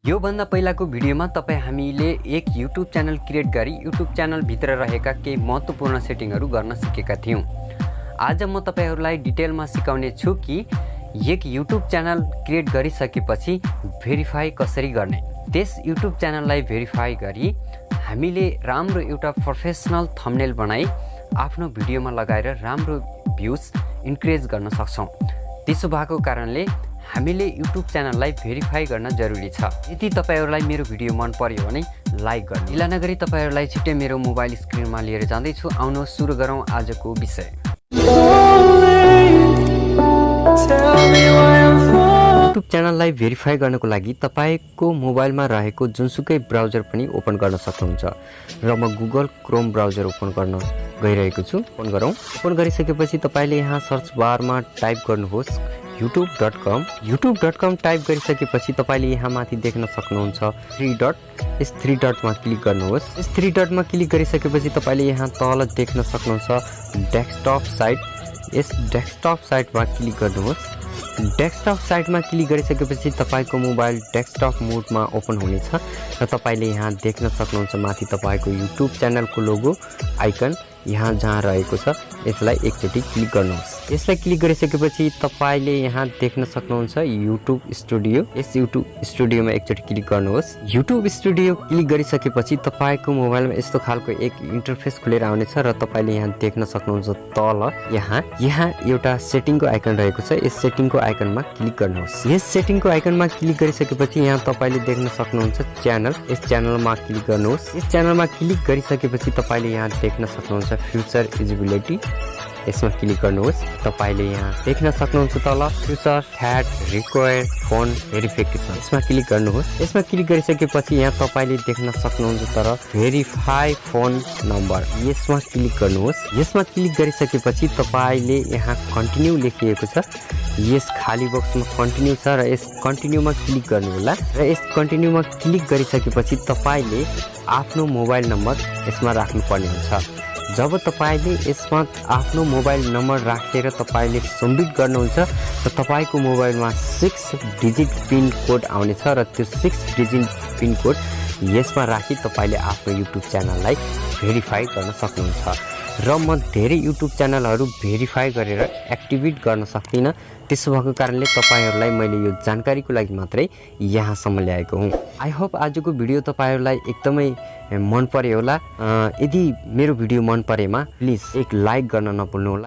यो भन्दा पहिलाको भिडियोमा तपाई हामीले एक YouTube च्यानल क्रिएट गरी YouTube च्यानल भित्र रहेका केही महत्त्वपूर्ण सेटिङहरू गर्न सिकेका थियौं। आज म तपाईहरुलाई डिटेलमा सिकाउने छु कि एक YouTube च्यानल क्रिएट गरिसकेपछि भेरिफाई कसरी गर्ने। त्यस YouTube च्यानललाई भेरिफाई गरी हामीले राम्रो एउटा प्रोफेसनल थम्बनेल बनाई आफ्नो भिडियोमा लगाएर राम्रो भ्युज इन्क्रिज गर्न सक्छौं। त्यसो भएको कारणले हामीले YouTube च्यानललाई भेरिफाई गर्न जरुरी छ। यदि तपाईहरुलाई मेरो भिडियो मन पर्यो भने लाइक गर्नु। ढिला नगरी तपाईहरुलाई छिट्टै मेरो मोबाइल स्क्रिनमा लिएर जाँदै छु। आउनुहोस् सुरु गरौँ आजको विषय। YouTube च्यानललाई भेरिफाई गर्नको लागि तपाईको मोबाइलमा रहेको जुनसुकै ब्राउजर पनि ओपन गर्न सक्नुहुन्छ र म Google Chrome ब्राउजर ओपन गर्न गइरहेको छु। ओपन गरौँ। ओपन गरिसकेपछि तपाईले यहाँ सर्च बारमा टाइप गर्नुहोस् youtube.com। youtube.com टाइप गरिसकेपछि तपाईले यहाँ माथि देख्न सक्नुहुन्छ 3 डट। यस 3 डटमा क्लिक गर्नुहोस्। यस 3 डटमा क्लिक गरिसकेपछि तपाईले यहाँ तल देख्न सक्नुहुन्छ डेस्कटप साइट। यस डेस्कटप साइटमा क्लिक गर्नुहोस्। डेस्कटप साइटमा क्लिक गरिसकेपछि तपाईको मोबाइल डेस्कटप मोडमा ओपन हुनेछ र तपाईले यहाँ देख्न सक्नुहुन्छ माथि तपाईको YouTube च्यानलको लोगो आइकन यहाँ जहाँ रहेको छ यसलाई एकचोटी क्लिक गर्नुहोस्। यसलाई क्लिक गरिसकेपछि तपाईले यहाँ देख्न सक्नुहुन्छ YouTube स्टुडियो। यस YouTube स्टुडियोमा एकचोटी क्लिक गर्नुहोस्। YouTube स्टुडियो क्लिक गरिसकेपछि तपाईको मोबाइलमा यस्तो खालको एक इन्टरफेस खुलेर आउनेछ र तपाईले यहाँ देख्न सक्नुहुन्छ तल यहाँ एउटा सेटिङको आइकन रहेको छ। यस सेटिङको आइकनमा क्लिक गर्नुहोस्। यस सेटिङको आइकनमा क्लिक गरिसकेपछि यहाँ तपाईले देख्न सक्नुहुन्छ च्यानल। यस च्यानलमा क्लिक गर्नुहोस्। यस च्यानलमा क्लिक गरिसकेपछि तपाईले यहाँ देख्न सक्नुहुन्छ फ्युचर इजिबिलिटी। यसमा क्लिक गर्नुहोस्। तपाईले यहाँ देख्न सक्नुहुन्छ तल future had required phone verification. यसमा क्लिक गर्नुहोस्। यसमा क्लिक गरिसकेपछि यहाँ तपाईले देख्न सक्नुहुन्छ तर भेरिफाई फोन नम्बर। यसमा क्लिक गर्नुहोस्। यसमा क्लिक गरिसकेपछि तपाईले यहाँ कन्टिन्यू लेखिएको छ। यस खाली बक्समा कन्टिन्यू छ र यस कन्टिन्यूमा क्लिक गर्नु होला र यस कन्टिन्यूमा क्लिक गरिसकेपछि तपाईले आफ्नो मोबाइल नम्बर यसमा राख्नुपर्ने हुन्छ। जब तपाईले यसमा आफ्नो मोबाइल नम्बर राखेर तपाईले सबमिट गर्नुहुन्छ र तपाईको मोबाइलमा 6 डिजिट पिन कोड आउनेछ र त्यो 6 डिजिट पिन कोड यसमा राखी तपाईले आफ्नो YouTube च्यानललाई भेरिफाई गर्न सक्नुहुन्छ। र म धेरै YouTube च्यानलहरु भेरिफाई गरेर एक्टिभेट गर्न सक्दिन। त्यसो भएको कारणले तपाईहरुलाई मैले यो जानकारीको लागि मात्रै यहाँसम्म ल्याएको हुँ। आई होप आजको भिडियो तपाईहरुलाई एकदमै मन पर्यो होला। यदि मेरो भिडियो मन परेमा प्लिज एक लाइक गर्न नभुल्नु होला।